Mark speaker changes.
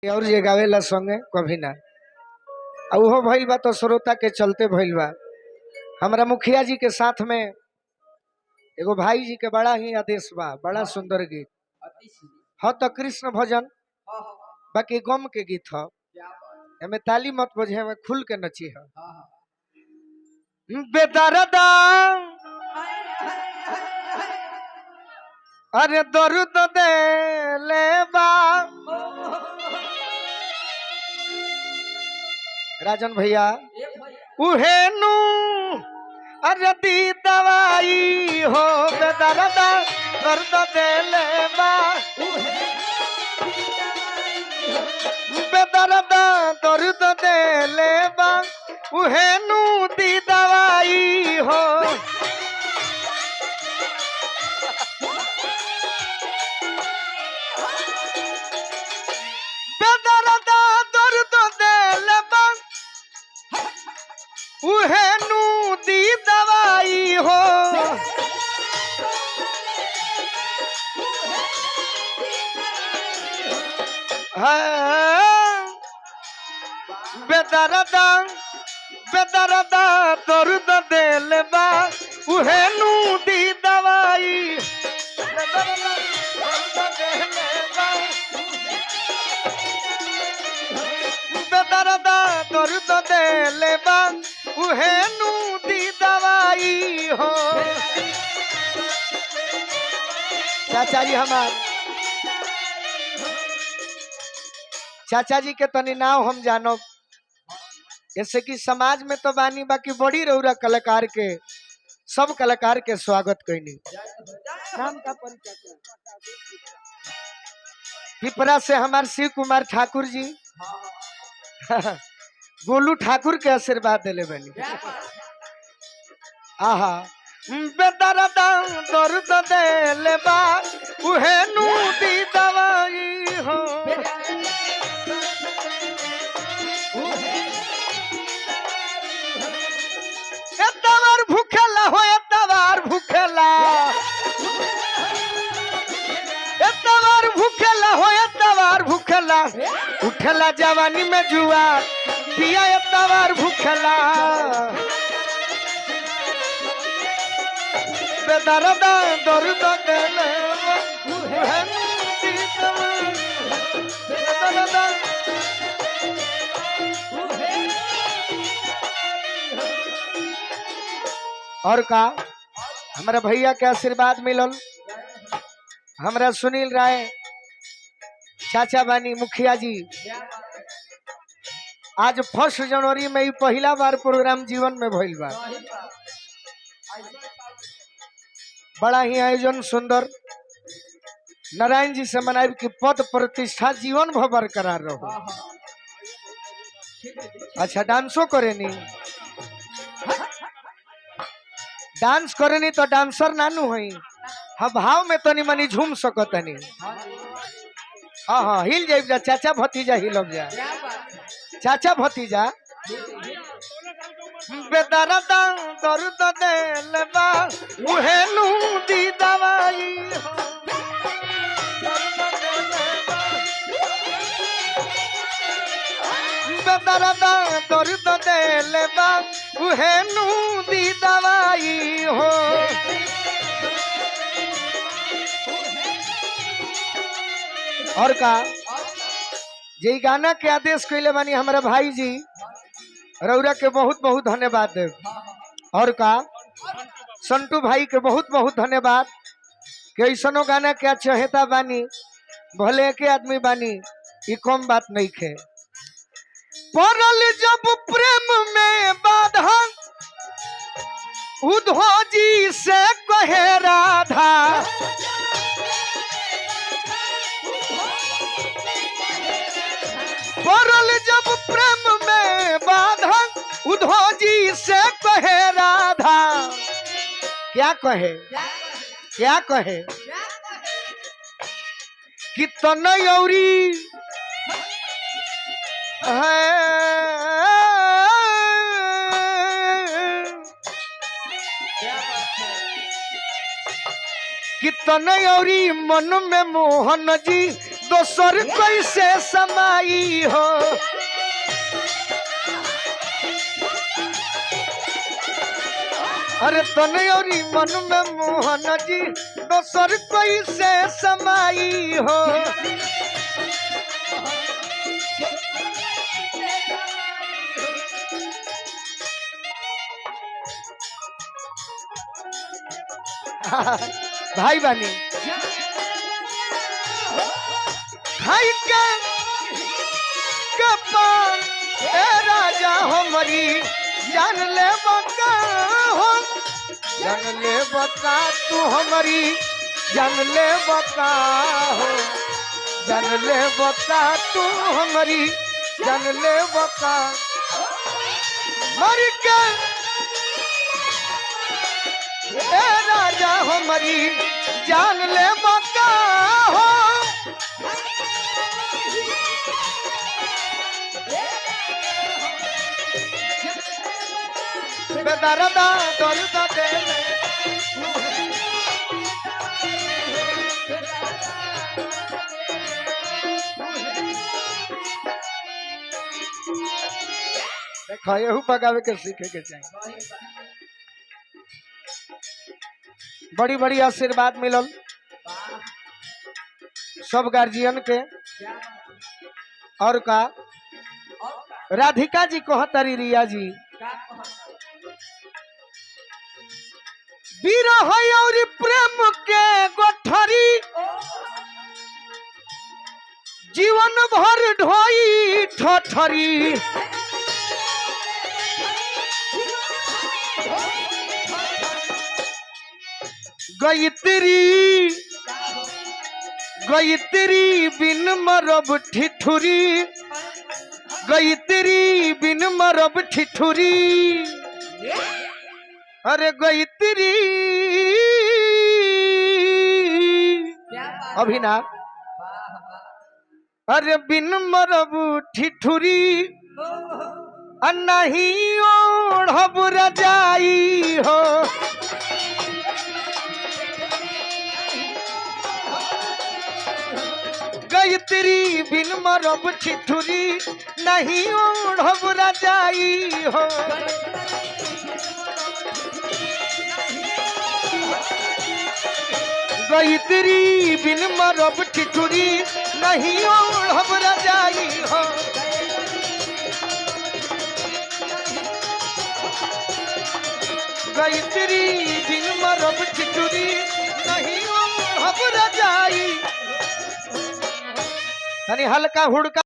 Speaker 1: और ये गावेला संगे कभी ना उहो भइल बा तो श्रोता के चलते भइल बा। हमारा मुखिया जी के साथ में एगो भाई जी के बड़ा ही आदेश बा, बड़ा सुंदर गीत ह तो कृष्ण भजन बाकी गम के गीत ह। एमे ताली मत बजे, में खुल के नची ह। बेदर्दा अरे दर्द दे ले बा राजन भैया उहे नू अरे दी दवाई हो बेदर्दा दर्द दे ले बा बेदर्दा दर्द दे ले बा उहे नू दी दवाई हो। बेदर्दा दर्द दे ले बा उहे नू दी दवाई हो। बेदर्दा बेदर्दा दर्द दे ले बा उहे नू दी दवाई बेदर्दा दर्द दे ले बा बेदर्दा दर्द दे ले बा उहे नू दी दवाई हो। चाचा जी हमार चाचा जी के तनी नाव हम जानो, जैसे कि समाज में तो बानी बाकी बड़ी रौरा कलाकार के सब कलाकार के स्वागत कैनी। नाम का परिचय पिपरा से हमार शिव कुमार ठाकुर जी गोलू ठाकुर के आशीर्वाद दिले बनी। आहा बेदर्दा दर्द दे ले बा उहे नू दी दवाई हो। एतवार भूखेला हो एतवार भूखेला एतवार भूखेला हो एतवार भूखेला उठेला जवानी में जुआ पिया एतवार भूखेला। बेदर्दा दर्द दे ले उहे नू दी दवाई बेदर्दा और का हमारा भैया के आशीर्वाद मिलल। हमारा सुनील राय चाचा बानी मुखिया जी आज 1 जनवरी में ही पहला बार प्रोग्राम जीवन में भइल बा। बड़ा ही आयोजन सुंदर नारायण जी से मनाइब की पद प्रतिष्ठा जीवन भर बरकरार रहो। अच्छा डांसो करे नी, डांस करे नी तो डांसर नानू हई। हाँ भाव में तनी मनी झूम सकतनी। हाँ हाँ हिल जाइब जा चाचा भतीजा हिलब जा चाचा भतीजा। बेदर्दा दर्द दे ले बा उहे नू दी दवाई हो। बेदर्दा दर्द दे ले बा उहे नू दी दवाई हो। और का जे गाना के आदेश कैले बानी हमारा भाई जी रौरा के बहुत बहुत धन्यवाद देव। और का संटू भाई के बहुत बहुत धन्यवाद कि ऐसनो गाना क्या चहेता बानी भले के आदमी बानी ये कम बात नहीं खे। पड़ल जब प्रेम में बाधा उद्धव जी से कहे राधा पड़ल जब प्रेम में बाधा उद्धव जी से कहे राधा। क्या कहे क्या कहे कि तनयौरी कि तनयौरी मन में मोहन जी दोसर कैसे समाई हो अरे तने और मन में मोहन जी दोसर कैसे समाई हो भाई बानी खाई के पान ए राजा हमारी जान ले बका हो जान ले बका तू हमारी जान ले बका हो जान ले बका तू हमारी जान ले बका मर के ए राजा हमारी जान ले बका हो बेदरदा दर्द दे देखो यहू पकावे के सीखे के चाहिए बड़ी बड़ी आशीर्वाद मिलल सब गार्जियन के और का राधिका जी कहतरी रिया जी विरह और प्रेम के गठरी जीवन भर ढोई ठठरी गईतरी बिन मरब ठिठुरी गईतरी बिन मरब ठिठुरी अरे गईतरी अभी ना अरे बिन मरब ठिठुरी नहीं ओढ़ब रजाई हो गईतरी बिन मरब ठिठुरी नहीं ओढ़ब रजाई हो गईतरी बिन मरब ठिठुरी नहीं ओढ़ब रजाई हो गईतरी बिन मरब ठिठुरी नहीं ओढ़ब रजाई हल्का हुड़का